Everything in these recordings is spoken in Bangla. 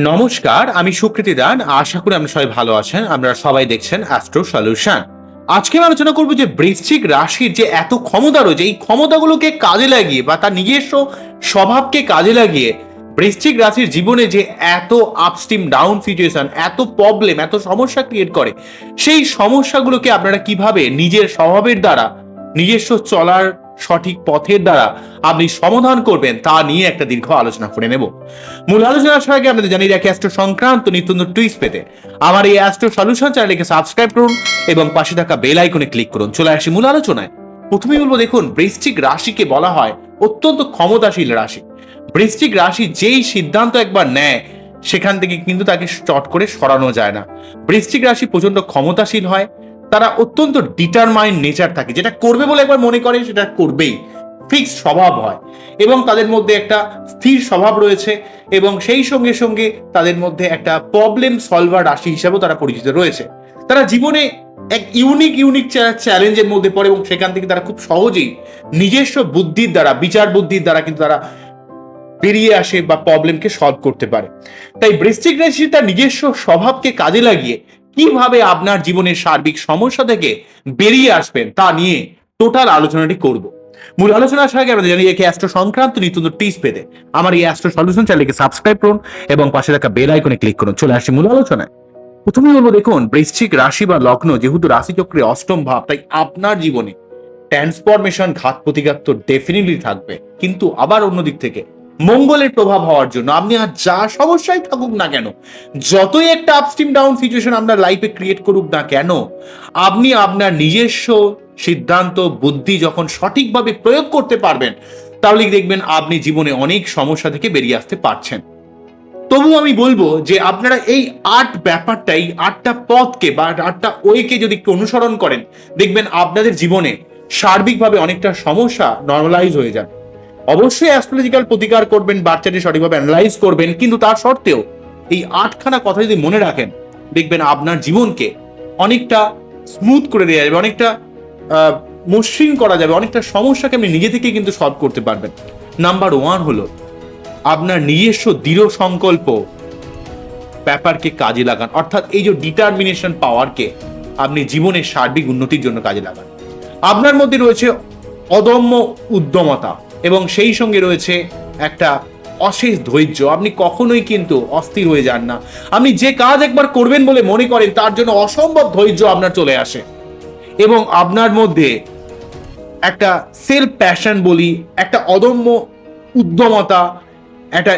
নমস্কার, আমি সুকৃতি দান। আশা করি আপনারা সবাই ভালো আছেন। আপনারা সবাই দেখছেন অ্যাস্ট্রো সলিউশন। আজকে আমি আলোচনা করবো যে বৃশ্চিক রাশির যে এত ক্ষমতা রয়েছে, এই ক্ষমতাগুলোকে কাজে লাগিয়ে বা তার নিজস্ব স্বভাবকে কাজে লাগিয়ে বৃশ্চিক রাশির জীবনে যে এত আপস্ট্রিম ডাউন সিচুয়েশন, এত প্রবলেম, এত সমস্যা ক্রিয়েট করে, সেই সমস্যাগুলোকে আপনারা কিভাবে নিজের স্বভাবের দ্বারা, নিজস্ব চলার সঠিক পথের দ্বারা আপনি সমাধান করবেন তা নিয়ে একটা দীর্ঘ আলোচনা করে নেব। মূল আলোচনার আগে আপনাদের জানিয়ে রাখি, অ্যাস্ট্রো সংক্রান্ত নিত্য নতুন টুইস্ট পেতে আমার এই অ্যাস্ট্রো সলিউশন চ্যানেলকে সাবস্ক্রাইব করুন এবং পাশে থাকা বেল আইকনে ক্লিক করুন। চলে আসি মূল আলোচনায়। প্রথমেই বলবো, দেখুন, বৃশ্চিক রাশিকে বলা হয় অত্যন্ত ক্ষমতাশীল রাশি। বৃশ্চিক রাশি যেই সিদ্ধান্ত একবার নেয়, সেখান থেকে কিন্তু তাকে চট করে সরানো যায় না। বৃশ্চিক রাশি প্রচন্ড ক্ষমতাশীল হয়। তারা অত্যন্ত ডিটারমাইন্ড নেচার থাকে, যেটা করবে বলে একবার মনে করে সেটা করবেই, ফিক্স স্বভাব হয় এবং তাদের মধ্যে একটা স্থির স্বভাব রয়েছে এবং সেই সঙ্গে সঙ্গে তাদের মধ্যে একটা প্রবলেম সলভার রাশি হিসাবেও তারা পরিচিত রয়েছে। তারা জীবনে এক ইউনিক চ্যালেঞ্জের মধ্যে পড়ে এবং সেখান থেকে তারা খুব সহজেই নিজস্ব বুদ্ধির দ্বারা, বিচার বুদ্ধির দ্বারা কিন্তু তারা বেরিয়ে আসে বা প্রবলেমকে সলভ করতে পারে। তাই বৃশ্চিক রাশি তার নিজস্ব স্বভাবকে কাজে লাগিয়ে কিভাবে আপনার জীবনের সার্বিক সমস্যা থেকে বেরিয়ে আসবেন তা নিয়ে টোটাল আলোচনাটি করব। মূল আলোচনার আগে আমরা জানি, একে অ্যাস্ট্রো সংক্রান্ত নিত্য নতুন টিপস পেতে আমার এই অ্যাস্ট্রো সলিউশন চ্যানেলকে সাবস্ক্রাইব করুন এবং পাশে থাকা বেল আইকনে ক্লিক করুন। চলে আসি মূল আলোচনায়। প্রথমেই বলবো, দেখুন, বৃশ্চিক রাশি বা লগ্ন যেহেতু রাশিচক্রে অষ্টম ভাব, তাই আপনার জীবনে ট্রান্সফরমেশন, ঘাত প্রতিঘাত তো ডেফিনেটলি থাকবে, কিন্তু আবার অন্যদিক থেকে মঙ্গলের প্রভাব হওয়ার জন্য আপনি আর যা সমস্যায় থাকুক না কেন, যতই একটা আপস্ট্রিম ডাউন সিচুয়েশন আপনার লাইফে ক্রিয়েট করুক না কেন, আপনি আপনার নিজস্ব সিদ্ধান্ত, বুদ্ধি যখন সঠিকভাবে প্রয়োগ করতে পারবেন, তাহলে দেখবেন আপনি জীবনে অনেক সমস্যা থেকে বেরিয়ে আসতে পারছেন। তবু আমি বলবো যে আপনারা এই ব্যাপারটা, এই 8টা পথকে বা 8টা ওয়েকে যদি একটু অনুসরণ করেন, দেখবেন আপনাদের জীবনে সার্বিকভাবে অনেকটা সমস্যা নর্মালাইজ হয়ে যাবে। অবশ্যই অ্যাস্ট্রোলজিক্যাল প্রতিকার করবেন, বাচ্চাটি সঠিকভাবে অ্যানালাইজ করবেন, কিন্তু তার সত্ত্বেও এই 8খানা কথা যদি মনে রাখেন, দেখবেন আপনার জীবনকে অনেকটা স্মুথ করে দেওয়া যাবে, অনেকটা মসৃণ করা যাবে, অনেকটা সমস্যাকে আপনি নিজে থেকেই কিন্তু সলভ করতে পারবেন। নাম্বার 1 হলো আপনার নিজস্ব দৃঢ় সংকল্প ব্যাপারকে কাজে লাগান, অর্থাৎ এই যে ডিটারমিনেশন পাওয়ারকে আপনি জীবনের সার্বিক উন্নতির জন্য কাজে লাগান। আপনার মধ্যে রয়েছে অদম্য উদ্যমতা এবং সেই সঙ্গে রয়েছে একটা অশেষ ধৈর্য। আপনি কখনোই কিন্তু অস্থির হয়ে যান না। আপনি যে কাজ একবার করবেন বলে মনে করেন, তার জন্য অসম্ভব ধৈর্য আপনার চলে আসে এবং আপনার মধ্যে একটা সেলফ প্যাশন বলি, একটা অদম্য উদ্যমতা, একটা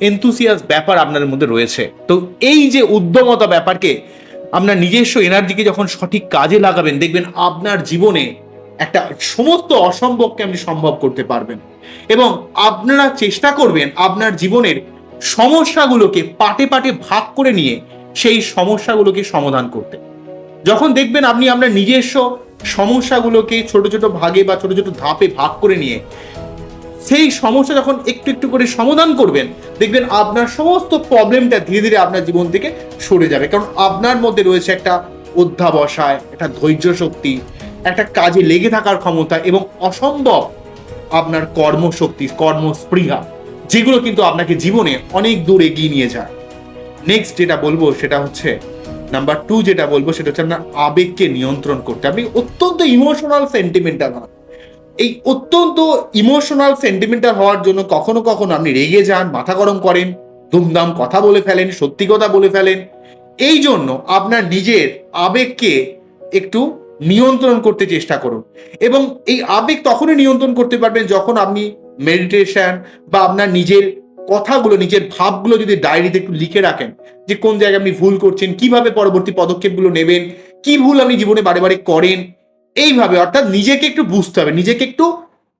এনথুসিয়াস ব্যাপার আপনার মধ্যে রয়েছে। তো এই যে উদ্যমতা ব্যাপারকে, আপনার নিজস্ব এনার্জিকে যখন সঠিক কাজে লাগাবেন, দেখবেন আপনার জীবনে একটা সমস্ত অসম্ভবকে আপনি সম্ভব করতে পারবেন এবং আপনারা চেষ্টা করবেন আপনার জীবনের সমস্যাগুলোকে পাটে পাটে ভাগ করে নিয়ে সেই সমস্যাগুলোকে সমাধান করতে। যখন দেখবেন আপনি আপনার নিজস্ব সমস্যাগুলোকে ছোট ছোট ভাগে বা ছোট ছোট ধাপে ভাগ করে নিয়ে সেই সমস্যা যখন একটু একটু করে সমাধান করবেন, দেখবেন আপনার সমস্ত প্রবলেমটা ধীরে ধীরে আপনার জীবন থেকে সরে যাবে। কারণ আপনার মধ্যে রয়েছে একটা অধ্যাবসায়, একটা ধৈর্য শক্তি, একটা কাজে লেগে থাকার ক্ষমতা এবং অসম্ভব আপনার কর্মশক্তি, কর্মস্পৃহা, যেগুলো কিন্তু আপনাকে জীবনে অনেক দূর এগিয়ে নিয়ে যায়। নেক্সট যেটা বলবো সেটা হচ্ছে নাম্বার 2, যেটা বলবো সেটা হচ্ছে আপনার আবেগকে নিয়ন্ত্রণ করতে। আপনি অত্যন্ত ইমোশনাল সেন্টিমেন্টাল হন। এই অত্যন্ত ইমোশনাল সেন্টিমেন্টাল হওয়ার জন্য কখনো কখনো আপনি রেগে যান, মাথা গরম করেন, দুমদাম কথা বলে ফেলেন, সত্যি কথা বলে ফেলেন। এই জন্য আপনার নিজের আবেগকে একটু নিয়ন্ত্রণ করতে চেষ্টা করুন এবং এই আবেগ তখনই নিয়ন্ত্রণ করতে পারবেন যখন আপনি মেডিটেশন বা আপনার নিজের কথাগুলো, নিজের ভাবগুলো যদি ডায়েরিতে একটু লিখে রাখেন, যে কোন জায়গায় আপনি ভুল করছেন, কিভাবে পরবর্তী পদক্ষেপগুলো নেবেন, কি ভুল আপনি জীবনে বারে বারে করেন। এইভাবে, অর্থাৎ নিজেকে একটু বুঝতে হবে, নিজেকে একটু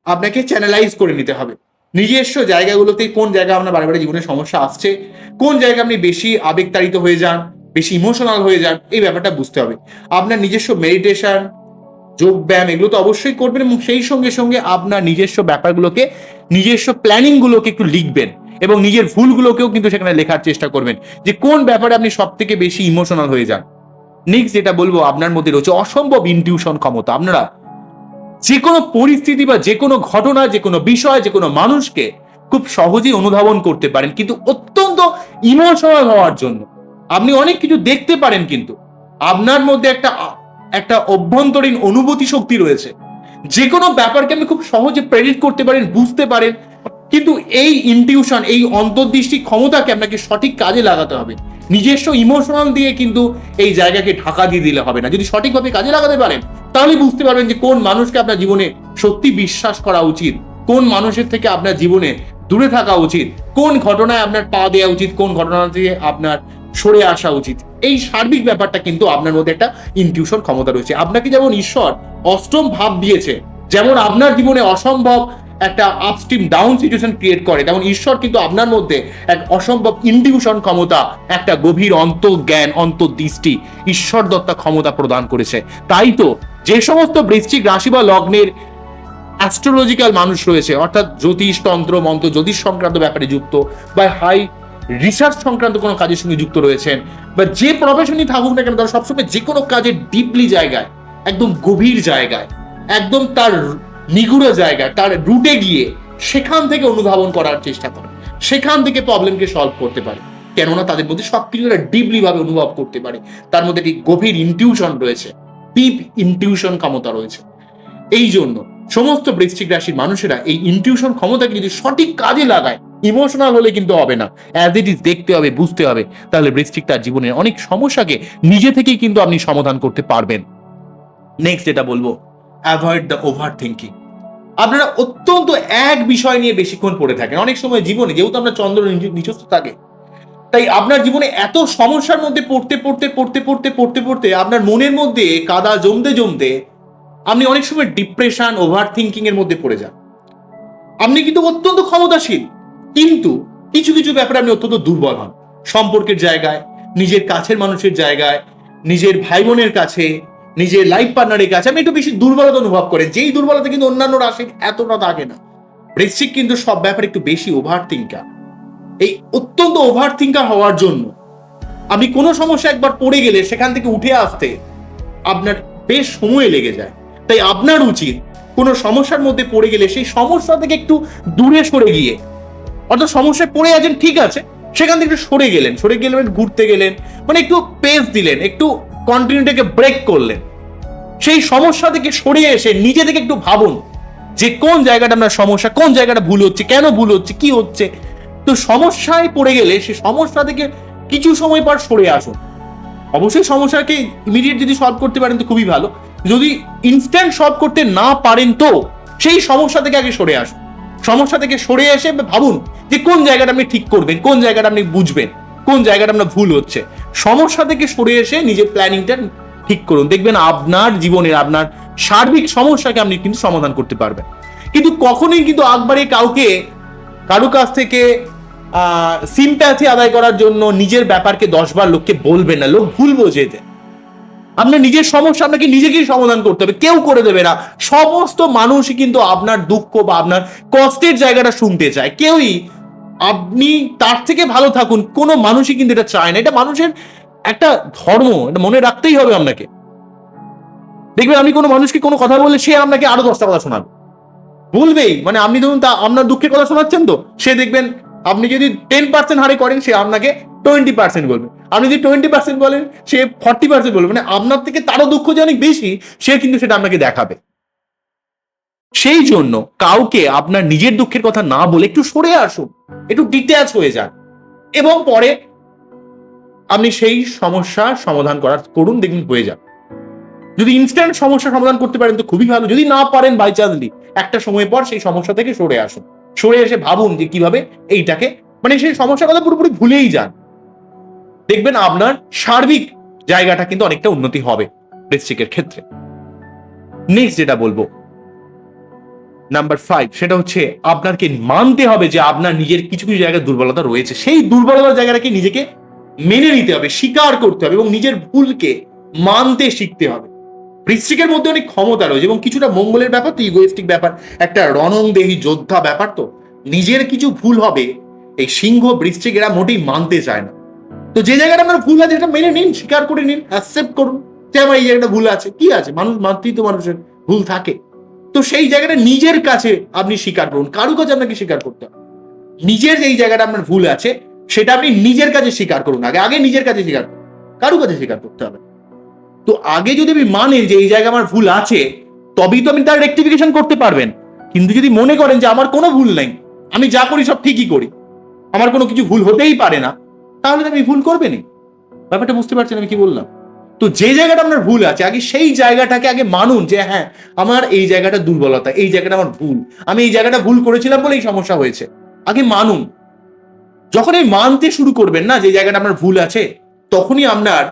আপনাকে চ্যানেলাইজ করে নিতে হবে নিজস্ব জায়গাগুলোতে, কোন জায়গায় আপনার বারে বারে জীবনের সমস্যা আসছে, কোন জায়গায় আপনি বেশি আবেগতাড়িত হয়ে যান, বেশি ইমোশনাল হয়ে যান, এই ব্যাপারটা বুঝতে হবে। আপনার নিজস্ব মেডিটেশন, যোগ ব্যায়াম, এগুলো তো অবশ্যই করবেন এবং সেই সঙ্গে সঙ্গে আপনার নিজস্ব ব্যাপারগুলোকে, নিজস্ব প্ল্যানিংগুলোকে একটু লিখবেন এবং নিজের ভুলগুলোকেও কিন্তু সেখানে লেখার চেষ্টা করবেন, যে কোন ব্যাপারে আপনি সব থেকে বেশি ইমোশনাল হয়ে যান। নেক্সট যেটা বলবো, আপনার মধ্যে রয়েছে অসম্ভব ইনটিউশন ক্ষমতা। আপনারা যে কোনো পরিস্থিতি বা যে কোনো ঘটনা, যে কোনো বিষয়, যে কোনো মানুষকে খুব সহজেই অনুধাবন করতে পারেন, কিন্তু অত্যন্ত ইমোশনাল হওয়ার জন্য আপনি অনেক কিছু দেখতে পারেন, কিন্তু আপনার মধ্যে একটা অভ্যন্তরীণ অনুভূতি শক্তি রয়েছে। যে কোনো ব্যাপারকে আপনি খুব সহজে প্রেডিক্ট করতে পারেন, বুঝতে পারেন, কিন্তু এই ইনটিউশন, এই অন্তর্দৃষ্টি ক্ষমতাকে আপনাকে সঠিক কাজে লাগাতে হবে। নিজস্ব ইমোশনাল দিয়ে কিন্তু এই জায়গাকে ঢাকা দিয়ে দিলে হবে না। যদি সঠিকভাবে কাজে লাগাতে পারেন তাহলে বুঝতে পারবেন যে কোন মানুষকে আপনার জীবনে সত্যি বিশ্বাস করা উচিত, কোন মানুষের থেকে আপনার জীবনে দূরে থাকা উচিত, কোন ঘটনায় আপনার পা দেওয়া উচিত, কোন ঘটনা থেকে আপনার সরে আসা উচিত। এই সার্বিক ব্যাপারটা কিন্তু আপনার মধ্যে একটা ইনটিউশন ক্ষমতা রয়েছে। আপনাকে যেমন ঈশ্বর অষ্টম ভাব দিয়েছে, যেমন আপনার জীবনে অসম্ভব একটা আপস্ট্রিম ডাউন সিচুয়েশন ক্রিয়েট করে, তেমন ঈশ্বর কিন্তু আপনার মধ্যে এক অসম্ভব ইনটিউশন ক্ষমতা, একটা গভীর অন্তর্জ্ঞান, অন্তর্দৃষ্টি, ঈশ্বর দত্তা ক্ষমতা প্রদান করেছে। তাই তো যে সমস্ত বৃশ্চিক রাশি বা লগ্নের অ্যাস্ট্রোলজিক্যাল মানুষ রয়েছে, অর্থাৎ জ্যোতিষ, তন্ত্র, মন্ত্র, জ্যোতিষ সংক্রান্ত ব্যাপারে যুক্ত বা হাই রিসার্চ সংক্রান্ত কোনো কাজের সঙ্গে যুক্ত রয়েছেন, বা যে প্রফেশনই থাকুক না কেন, তারা সবসময় যে কোনো কাজের ডিপলি জায়গায়, একদম গভীর জায়গায়, একদম তার নিগুড় জায়গায়, তার রুটে গিয়ে সেখান থেকে অনুধাবন করার চেষ্টা করে, সেখান থেকে প্রবলেমকে সলভ করতে পারে। কেননা তাদের মধ্যে সবকিছু তারা ডিপলি ভাবে অনুভব করতে পারে, তার মধ্যে একটি গভীর ইনটিউশন রয়েছে, ডিপ ইনটিউশন ক্ষমতা রয়েছে। এই জন্য সমস্ত বৃশ্চিক রাশির মানুষেরা এই ইনটিউশন ক্ষমতাকে যদি সঠিক কাজে লাগায়, ইমোশনাল হলে কিন্তু হবে না, অ্যাজ ইট ইজ দেখতে হবে, বুঝতে হবে, তাহলে বৃশ্চিক তার জীবনের অনেক সমস্যাকে নিজে থেকেই কিন্তু আপনি সমাধান করতে পারবেন। নেক্সট যেটা বলবো, অ্যাভয়েড দ্য ওভার থিঙ্কিং। আপনারা অত্যন্ত এক বিষয় নিয়ে বেশিক্ষণ পড়ে থাকেন। অনেক সময় জীবনে, যেহেতু আমরা চন্দ্র নিচস্থ থাকে, তাই আপনার জীবনে এত সমস্যার মধ্যে পড়তে পড়তে পড়তে পড়তে পড়তে পড়তে আপনার মনের মধ্যে কাদা জমতে জমতে আপনি অনেক সময় ডিপ্রেশন, ওভার থিঙ্কিং এর মধ্যে পড়ে যান। আপনি কিন্তু অত্যন্ত ক্ষমতাশীল, কিন্তু কিছু কিছু ব্যাপারে আপনি অত্যন্ত দুর্বল হন। সম্পর্কের জায়গায়, নিজের কাছের মানুষের জায়গায়, নিজের ভাই বোনের কাছে, নিজের লাইফ পার্টনারের কাছে আপনি একটু বেশি দুর্বলতা অনুভব করেন। যেই দুর্বলতা কিন্তু অন্যান্য রাশির এতটা থাকে না। বৃশ্চিক কিন্তু সব ব্যাপারে একটু বেশি ওভার থিঙ্কার। এই অত্যন্ত ওভার থিঙ্কার হওয়ার জন্য আপনি কোনো সমস্যা একবার পড়ে গেলে সেখান থেকে উঠে আসতে আপনার বেশ সময় লেগে যায়। তাই আপনার উচিত কোনো সমস্যার মধ্যে পড়ে গেলে সেই সমস্যা থেকে একটু দূরে সরে গিয়ে, অর্থাৎ সমস্যায় পড়ে আছেন ঠিক আছে, সেখান থেকে একটু সরে গেলেন, ঘুরতে গেলেন, মানে একটু পেস দিলেন, একটু কন্টিনিউটিকে ব্রেক করলেন। সেই সমস্যা থেকে সরে এসে নিজে থেকে একটু ভাবুন যে কোন জায়গাটা আপনার সমস্যা, কোন জায়গাটা ভুল হচ্ছে, কেন ভুল হচ্ছে, কি হচ্ছে। তো সমস্যায় পড়ে গেলে সেই সমস্যা থেকে কিছু সময় পর সরে আসুন। অবশ্যই সমস্যাকে ইমিডিয়েট যদি সলভ করতে পারেন তো খুবই ভালো, যদি ইনস্ট্যান্ট সলভ করতে না পারেন তো সেই সমস্যা থেকে আগে সরে আসুন। সমস্যা থেকে সরে এসে ভাবুন যে কোন জায়গাটা আপনি ঠিক করবেন, কোন জায়গাটা আপনি বুঝবেন, কোন জায়গাটা আপনার ভুল হচ্ছে। সমস্যা থেকে সরে এসে নিজের প্ল্যানিংটা ঠিক করুন, দেখবেন আপনার জীবনের, আপনার সার্বিক সমস্যাকে আপনি কিন্তু সমাধান করতে পারবেন। কিন্তু কখনোই কিন্তু একবারে কারো কাছ থেকে সিম্প্যাথি আদায় করার জন্য নিজের ব্যাপারকে 10 বার লোককে বলবেন না, লোক ভুল বোঝে। আপনার নিজের সমস্যা আপনাকে নিজেকেই সমাধান করতে হবে, কেউ করে দেবে না। সমস্ত মানুষই কিন্তু আপনার দুঃখ বা আপনার কষ্টের জায়গাটা শুনতে চায়, কেউই আপনি তার থেকে ভালো থাকুন কোনো মানুষই কিন্তু এটা চায় না। এটা মানুষের একটা ধর্ম, এটা মনে রাখতেই হবে আপনাকে। দেখবেন আপনি কোনো মানুষকে কোনো কথা বললে সে আপনাকে আরো 10টা কথা শোনাবে, বলবেই। মানে আপনি ধরুন আপনার দুঃখের কথা শোনাচ্ছেন, তো সে দেখবেন আপনি যদি 10% হারে করেন সে আপনাকে 20% বলবে, আপনি যদি 20% বলেন সে 40% বলবে। মানে আপনার থেকে তারও দুঃখ যে অনেক বেশি, সে কিন্তু সেটা আপনাকে দেখাবে। সেই জন্য কাউকে আপনার নিজের দুঃখের কথা না বলে একটু সরে আসুন, একটু ডিট্যাচ হয়ে যান, এবং পরে আপনি সেই সমস্যার সমাধান করুন, দেখুন হয়ে যান। যদি ইনস্ট্যান্ট সমস্যা সমাধান করতে পারেন তো খুবই ভালো, যদি না পারেন বাই চান্সলি একটা সময় পর সেই সমস্যা থেকে সরে আসুন, সরে এসে ভাবুন যে কিভাবে এইটাকে, মানে সেই সমস্যার কথা পুরোপুরি ভুলেই যান, দেখবেন আপনার সার্বিক জায়গাটা কিন্তু অনেকটা উন্নতি হবে বৃশ্চিকের ক্ষেত্রে। নেক্সট যেটা বলবো, নাম্বার 5, সেটা হচ্ছে আপনাকে মানতে হবে যে আপনার নিজের কিছু কিছু জায়গায় দুর্বলতা রয়েছে। সেই দুর্বলতার জায়গাটাকে নিজেকে মেনে নিতে হবে, স্বীকার করতে হবে এবং নিজের ভুলকে মানতে শিখতে হবে। বৃশ্চিকের মধ্যে অনেক ক্ষমতা রয়েছে এবং কিছুটা মঙ্গলের ব্যাপার তো, ইগোয়েস্টিক ব্যাপার, একটা রণংদেহী যোদ্ধা ব্যাপার তো। নিজের কিছু ভুল হবে এই সিংহ বৃশ্চিক এরা মোটেই মানতে চায় না। তো যে জায়গাটা আপনার ভুল আছে সেটা মেনে নিন, স্বীকার করে নিন, অ্যাকসেপ্ট করুন যে আমার এই জায়গাটা ভুল আছে। কি আছে, মানুষ মাত্রই তো মানুষের ভুল থাকে। তো সেই জায়গাটা নিজের কাছে আপনি স্বীকার করুন, কারো কাছে আপনাকে স্বীকার করতে হবে। নিজের এই জায়গাটা আপনার ভুল আছে সেটা আপনি নিজের কাছে স্বীকার করুন। আগে নিজের কাছে স্বীকার করুন, কারো কাছে স্বীকার করতে হবে। তো আগে যদি আপনি মানেন যে এই জায়গায় আমার ভুল আছে, তবেই তো আপনি তার রেকটিফিকেশন করতে পারবেন। কিন্তু যদি মনে করেন যে আমার কোনো ভুল নেই, আমি যা করি সব ঠিকই করি, আমার কোনো কিছু ভুল হতেই পারে না, তাহলে আপনি ভুল করবেনই। ব্যাপারটা বুঝতে পারছেন আমি কি বললাম? তো যে জায়গাটা আপনার ভুল আছে আগে সেই জায়গাটাকে আগে মানুন যে হ্যাঁ আমার এই জায়গাটা দুর্বলতা, এই জায়গাটা আমার ভুল, আমি এই জায়গাটা ভুল করেছিলাম বলে এই সমস্যা হয়েছে, আগে মানুন। যখন এই মানতে শুরু করবেন না যে জায়গাটা আপনার ভুল আছে, তখনই আপনার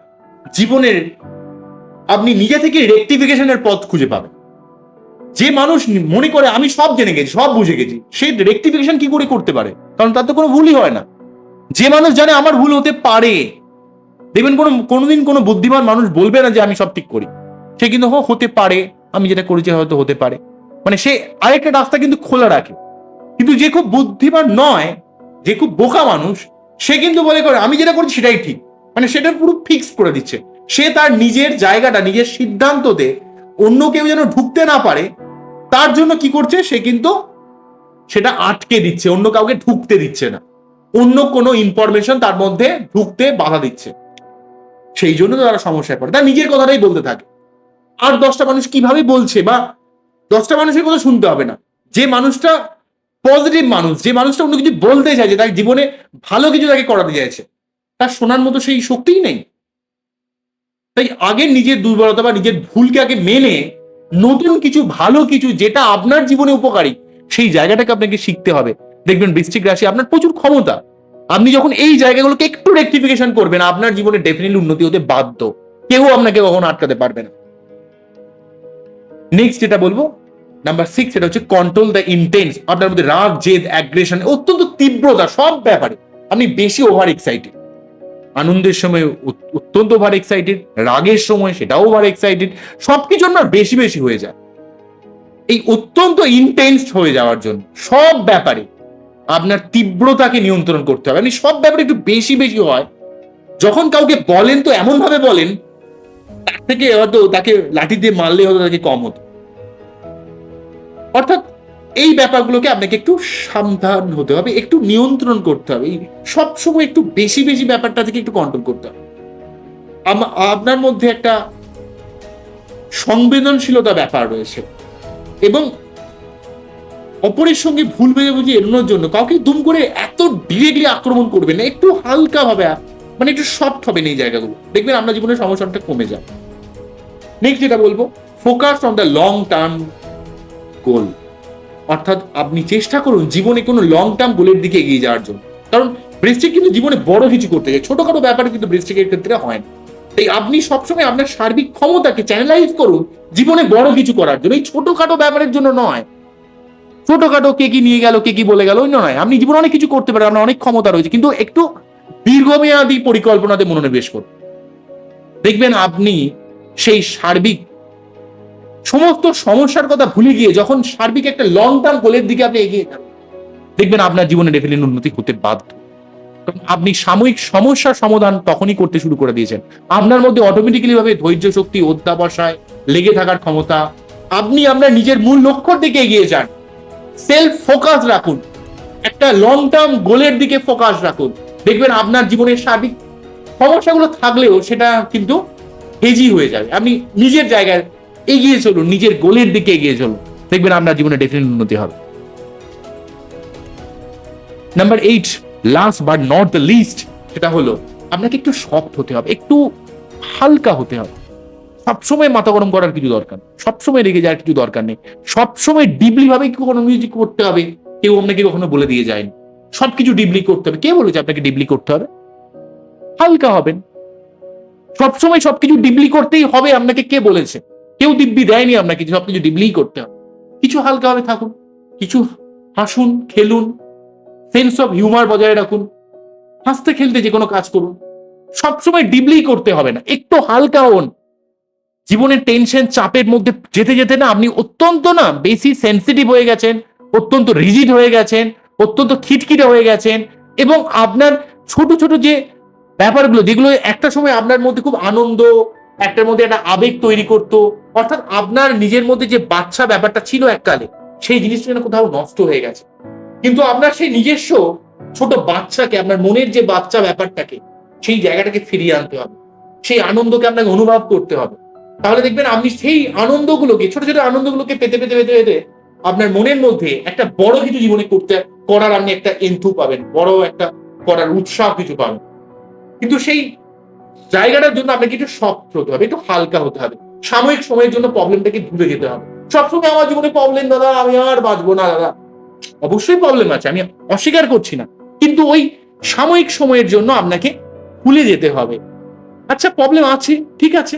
জীবনের আপনি নিজে থেকে রেকটিফিকেশনের পথ খুঁজে পাবেন। যে মানুষ মনে করে আমি সব জেনে গেছি, সব বুঝে গেছি, সে রেকটিফিকেশন কি করে করতে পারে? কারণ তার তো কোনো ভুলই হয় না। যে মানুষ জানে আমার ভুল হতে পারে, দেখবেন কোনোদিন কোনো বুদ্ধিমান মানুষ বলবে না যে আমি সব ঠিক করি। সে কিন্তু হতে পারে, আমি যেটা করেছি হয়তো হতে পারে, মানে সে আরেকটা রাস্তা কিন্তু খোলা রাখে। কিন্তু যে খুব বুদ্ধিমান নয়, যে খুব বোকা মানুষ, সে কিন্তু বলে করে আমি যেটা করছি সেটাই ঠিক, মানে সেটা পুরো ফিক্স করে দিচ্ছে। সে তার নিজের জায়গাটা, নিজের সিদ্ধান্ততে অন্য কেউ যেন ঢুকতে না পারে তার জন্য কি করছে, সে কিন্তু সেটা আটকে দিচ্ছে, অন্য কাউকে ঢুকতে দিচ্ছে না, অন্য কোনো ইনফরমেশন তার মধ্যে ঢুকতে বাধা দিচ্ছে। সেই জন্য তারা সমস্যায় পড়ে, তার নিজের কথাটাই বলতে থাকে। আর 10টা মানুষ কিভাবে বলছে বা 10টা মানুষের কথা শুনতে হবে না। যে মানুষটা পজিটিভ মানুষ, যে মানুষটা অন্য কিছু বলতে চাইছে, তার জীবনে ভালো কিছু তাকে করাতে চাইছে, তার শোনার মতো সেই শক্তিই নেই। তাই আগে নিজের দুর্বলতা বা নিজের ভুলকে আগে মেনে নতুন কিছু, ভালো কিছু যেটা আপনার জীবনে উপকারী, সেই জায়গাটাকে আপনাকে শিখতে হবে। দেখবেন বৃশ্চিক রাশি আপনার প্রচুর ক্ষমতা, আপনি যখন এই জায়গাগুলোকে একটু রেকটিফিকেশন করবেন, আপনার জীবনে ডেফিনেটলি উন্নতি হতে বাধ্য, কেউ আপনাকে কখনো আটকাতে পারবে না। নেক্সট যেটা বলবো, নাম্বার 6, সেটা হচ্ছে কন্ট্রোল দ্য ইন্টেন্স। আপনার মধ্যে রাগ, জেদ, অ্যাগ্রেশন, অত্যন্ত তীব্রতা, সব ব্যাপারে আপনি বেশি ওভার এক্সাইটেড। আনন্দের সময় অত্যন্ত ওভার এক্সাইটেড, রাগের সময় সেটাও ওভার এক্সাইটেড, সবকিছু আপনার বেশি বেশি হয়ে যায়। এই অত্যন্ত ইন্টেন্স হয়ে যাওয়ার জন্য সব ব্যাপারে আপনার তীব্রতাকে নিয়ন্ত্রণ করতে হবে। আপনি সব ব্যাপারে একটু বেশি বেশি হয়, যখন কাউকে বলেন তো এমন ভাবে বলেন তার থেকে হয়তো তাকে লাঠি দিয়ে মারলে হয়তো তাকে কম হতো। অর্থাৎ এই ব্যাপারগুলোকে আপনাকে একটু সাবধান হতে হবে, একটু নিয়ন্ত্রণ করতে হবে, সবসময় একটু বেশি বেশি ব্যাপারটা থেকে একটু কন্ট্রোল করতে হবে। আপনার মধ্যে একটা সংবেদনশীলতা ব্যাপার রয়েছে, এবং অপরের সঙ্গে ভুল বুঝে এড়ানোর জন্য কাউকে দুম করে এত ডিরেক্টলি আক্রমণ করবেন না, একটু হালকা ভাবে, মানে একটু সফট হবে এই জায়গাগুলো, দেখবেন আপনার জীবনের সমস্যাটা কমে যায়। নেক্সট যেটা বলবো, focus on the long term goal. অর্থাৎ আপনি চেষ্টা করুন জীবনে কোনো লং টার্ম গোলের দিকে এগিয়ে যাওয়ার জন্য। কারণ বৃশ্চিক কিন্তু জীবনে বড় কিছু করতে চায়, ছোটখাটো ব্যাপারে কিন্তু বৃশ্চিকের ক্ষেত্রে হয় না। তাই আপনি সবসময় আপনার সার্বিক ক্ষমতাকে চ্যানেলাইজ করুন জীবনে বড় কিছু করার জন্য, এই ছোটখাটো ব্যাপারের জন্য নয়। ছোটখাটো কে কি নিয়ে গেল, কে কি বলে গেল, অন্য নয়। আপনি জীবনে অনেক কিছু করতে পারেন, আপনার অনেক ক্ষমতা রয়েছে, কিন্তু একটু দীর্ঘমেয়াদী পরিকল্পনাতে মনোনিবেশ করুন। দেখবেন আপনি সেই সার্বিক সমস্ত সমস্যার কথা ভুলে গিয়ে যখন সার্বিক একটা লং টার্ম গোলের দিকে আপনি এগিয়ে যান, দেখবেন আপনার জীবনে ডেফিনেটলি উন্নতি হতে বাধ্য। কারণ আপনি সাময়িক সমস্যার সমাধান তখনই করতে শুরু করে দিয়েছেন। আপনার মধ্যে অটোমেটিক্যালি ভাবে ধৈর্য শক্তি, অধ্যাবসায়, লেগে থাকার ক্ষমতা, আপনি আপনার নিজের মূল লক্ষ্যের দিকে এগিয়ে যান। সেলফ ফোকাস রাখুন, একটা লং টার্ম গোলের দিকে ফোকাস রাখুন। দেখবেন আপনার জীবনের সার্বিক সমস্যাগুলো থাকলেও সেটা কিন্তু হেজি হয়ে যাবে। আপনি নিজের জায়গায় এগিয়ে চলুন, নিজের গোলের দিকে এগিয়ে চলুন, দেখবেন আপনার জীবনে ডেফিনেটলি উন্নতি হবে। Number 8, last but not the least, সেটা হলো আপনাকে একটু সফট হতে হবে, একটু হালকা হতে হবে। সবসময় মাথা গরম করার কিছু দরকার, সবসময় রেগে যাওয়ার কিছু দরকার নেই, সবসময় ডিপলি ভাবে কোনো মিউজিক করতে হবে। কেউ আপনাকে কখনো বলে দিয়ে যায়নি সবকিছু ডিপলি করতে হবে। কে বলেছে আপনাকে ডিপলি করতে হবে? হালকা হবেন। সবসময় সবকিছু ডিপলি করতেই হবে আপনাকে কে বলেছে? কেউ দিব্যি দেয়নি আপনাকে সবকিছু ডিপলি করতে হবে। কিছু হালকা ভাবে থাকুন, কিছু হাসুন, খেলুন, সেন্স অফ হিউমার বজায় রাখুন, হাসতে খেলতে যে কোনো কাজ করুন। সবসময় ডিপলি করতে হবে না, একটু হালকা হন। জীবনের টেনশন, চাপের মধ্যে যেতে যেতে না আপনি অত্যন্ত বেশি সেন্সিটিভ হয়ে গেছেন, অত্যন্ত রিজিড হয়ে গেছেন, অত্যন্ত খিটখিটে হয়ে গেছেন, এবং আপনার ছোট ছোট যে ব্যাপারগুলো যেগুলো একটা সময় আপনার মধ্যে খুব আনন্দ, একটার মধ্যে একটা আবেগ তৈরি করতো, অর্থাৎ আপনার নিজের মধ্যে যে বাচ্চা ব্যাপারটা ছিল এককালে, সেই জিনিসটা যেন কোথাও নষ্ট হয়ে গেছে। কিন্তু আপনার সেই নিজস্ব ছোট বাচ্চাকে, আপনার মনের যে বাচ্চা ব্যাপারটাকে, সেই জায়গাটাকে ফিরিয়ে আনতে হবে, সেই আনন্দকে আপনাকে অনুভব করতে হবে। তাহলে দেখবেন আপনি সেই আনন্দগুলোকে, ছোট ছোট আনন্দগুলোকে পেতে পেতে পেতে পেতে আপনার মনের মধ্যে একটা বড় কিছু জীবনে করার আপনি একটা এন্থু পাবেন, বড় একটা করার উৎসাহ কিছু পাবেন। কিন্তু সেই জায়গাটার জন্য আপনাকে একটু সফট হতে হবে, একটু হালকা হতে হবে। সাময়িক সময়ের জন্য প্রবলেমটাকে ভুলে যেতে হবে। সবসময় আমার জীবনে প্রবলেম, দাদা আমি আর বাঁচবো না, দাদা অবশ্যই প্রবলেম আছে, আমি অস্বীকার করছি না, কিন্তু ওই সাময়িক সময়ের জন্য আপনাকে ভুলে যেতে হবে। আচ্ছা প্রবলেম আছে, ঠিক আছে,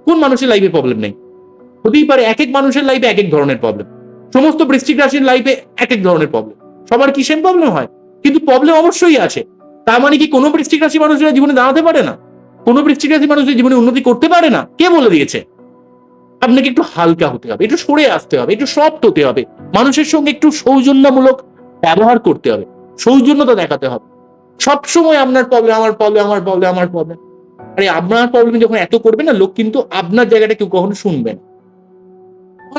কোন মানুষের লাইফে প্রবলেম নেই? হতেই পারে, এক এক মানুষের লাইফে এক এক ধরনের প্রবলেম, সমস্ত বৃশ্চিক রাশির লাইফে এক এক ধরনের প্রবলেম। সবার কি সেম প্রবলেম হয়? কিন্তু প্রবলেম অবশ্যই আছে। তার মানে কি কোনো বৃশ্চিক রাশি মানুষেরা জীবনে দাঁড়াতে পারে না? কোনো বৃশ্চিক রাশি মানুষের জীবনে উন্নতি করতে পারে না? কে বলে দিয়েছে? আপনাকে একটু হালকা হতে হবে, একটু সরে আসতে হবে, একটু সফট হতে হবে, মানুষের সঙ্গে একটু সৌজন্যমূলক ব্যবহার করতে হবে, সৌজন্যতা দেখাতে হবে। সবসময় আপনার প্রবলেম, আমার প্রবলেম, আমার প্রবলেম, আমার প্রবলেম। আরে আপনার প্রবলেম যখন এত করবে না, লোক কিন্তু আপনার জায়গাটা কেউ কখনো শুনবে না।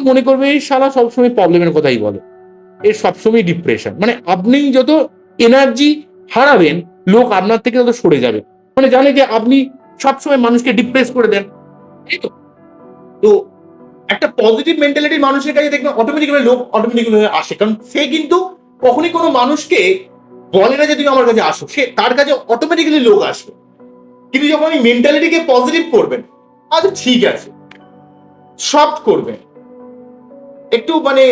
মনে করবে এই শালা সবসময় প্রবলেমের কথাই বলে, এর সবসময় ডিপ্রেশন। মানে আপনি যত এনার্জি হারাবেন, লোক আপনার থেকে তত সরে যাবে। মানে জানে যে আপনি সবসময় মানুষকে ডিপ্রেস করে দেন, তাই তো? তো একটা পজিটিভ মেন্টালিটির মানুষের কাছে দেখবেন অটোমেটিক্যালি লোক অটোমেটিক্যালি আসে, কারণ সে কিন্তু কখনই কোনো মানুষকে বলে না যে তুমি আমার কাছে আসো, সে তার কাছে অটোমেটিক্যালি লোক আসবে। কিন্তু যখন আপনি মেন্টালিটিকে পজিটিভ করবেন, আচ্ছা ঠিক আছে, সফট করবেন, একটু মানে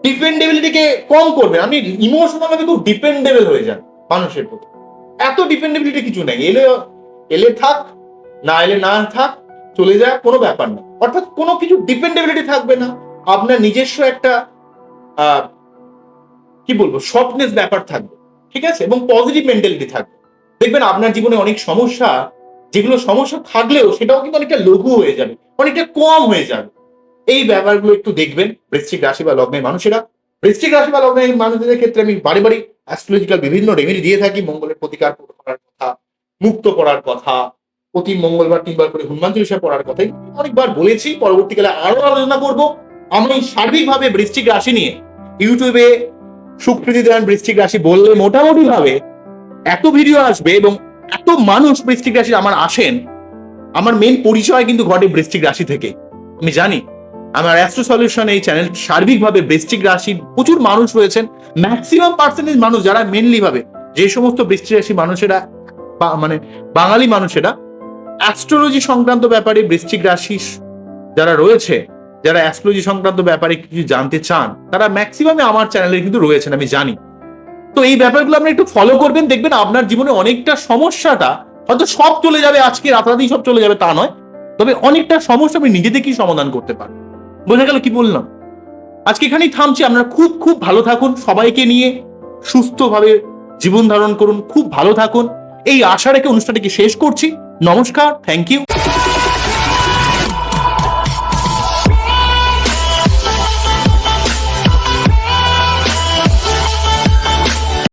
ডিপেন্ডেবিলিটিকে কম করবেন, আপনি ইমোশনাল ভাবে খুব ডিপেন্ডেবল হয়ে যান মানুষের প্রতি। এত ডিপেন্ডেবিলিটি কিছু নেই, এলে এলে থাক, না এলে না থাক, চলে যায়, কোনো ব্যাপার না। অর্থাৎ কোনো কিছু ডিপেন্ডেবিলিটি থাকবে না, আপনার নিজস্ব একটা কি বলবো সফটনেস ব্যাপার থাকবে, ঠিক আছে, এবং পজিটিভ মেন্টালিটি থাকবে। দেখবেন আপনার জীবনে অনেক সমস্যা, যেগুলো সমস্যা থাকলেও সেটাও কিন্তু অনেকটা লঘু হয়ে যাবে, অনেকটা কম হয়ে যাবে। এই ব্যাপারগুলো একটু দেখবেন বৃশ্চিক রাশি বা লগ্নের মানুষেরা। বৃশ্চিক রাশি বা লগ্নের মানুষদের ক্ষেত্রে আমি বারে বারে অ্যাস্ট্রোলজিক্যাল বিভিন্ন রেমেডি দিয়ে থাকি। মঙ্গলের প্রতিকার করার কথা, মুক্ত পড়ার কথা, প্রতি মঙ্গলবার 3বার করে হনুমান চল্লিশা পড়ার কথাই অনেকবার বলেছি, পরবর্তীকালে আরো আলোচনা করব। আমি সার্বিকভাবে বৃশ্চিক রাশি নিয়ে ইউটিউবে সুকৃতি দেন বৃশ্চিক রাশি বললে মোটামুটি ভাবে এত ভিডিও আসবে এবং এত মানুষ বৃশ্চিক রাশি আমার আসেন। আমার মেন পরিচয় কিন্তু ঘটে বৃশ্চিক রাশি থেকে। আমি জানি আমার অ্যাস্ট্রো সলিউশন এই চ্যানেল সার্বিকভাবে বৃশ্চিক রাশির প্রচুর মানুষ রয়েছেন, ম্যাক্সিমাম পার্সেন্টেজ মানুষ যারা মেনলি ভাবে, যে সমস্ত বৃশ্চিক রাশি মানুষেরা মানে বাঙালি মানুষেরা অ্যাস্ট্রোলজি সংক্রান্ত ব্যাপারে, বৃশ্চিক রাশি যারা রয়েছে, যারা অ্যাস্ট্রোলজি সংক্রান্ত ব্যাপারে কিছু জানতে চান, তারা ম্যাক্সিমামে আমার চ্যানেলে কিন্তু রয়েছেন, আমি জানি। তো এই ব্যাপারগুলো আপনি একটু ফলো করবেন, দেখবেন আপনার জীবনে অনেকটা সমস্যাটা হয়তো সব চলে যাবে, আজকে রাতারাতি সব চলে যাবে তা নয়, তবে অনেকটা সমস্যা আপনি নিজে থেকেই সমাধান করতে পারেন। বোঝা গেল কি বললাম? আজকে এখানেই থামছি। আপনারা খুব খুব ভালো থাকুন, সবাইকে নিয়ে সুস্থভাবে জীবন ধারণ করুন, খুব ভালো থাকুন, এই আশা রেখে অনুষ্ঠানটিকে শেষ করছি। নমস্কার, থ্যাংক ইউ।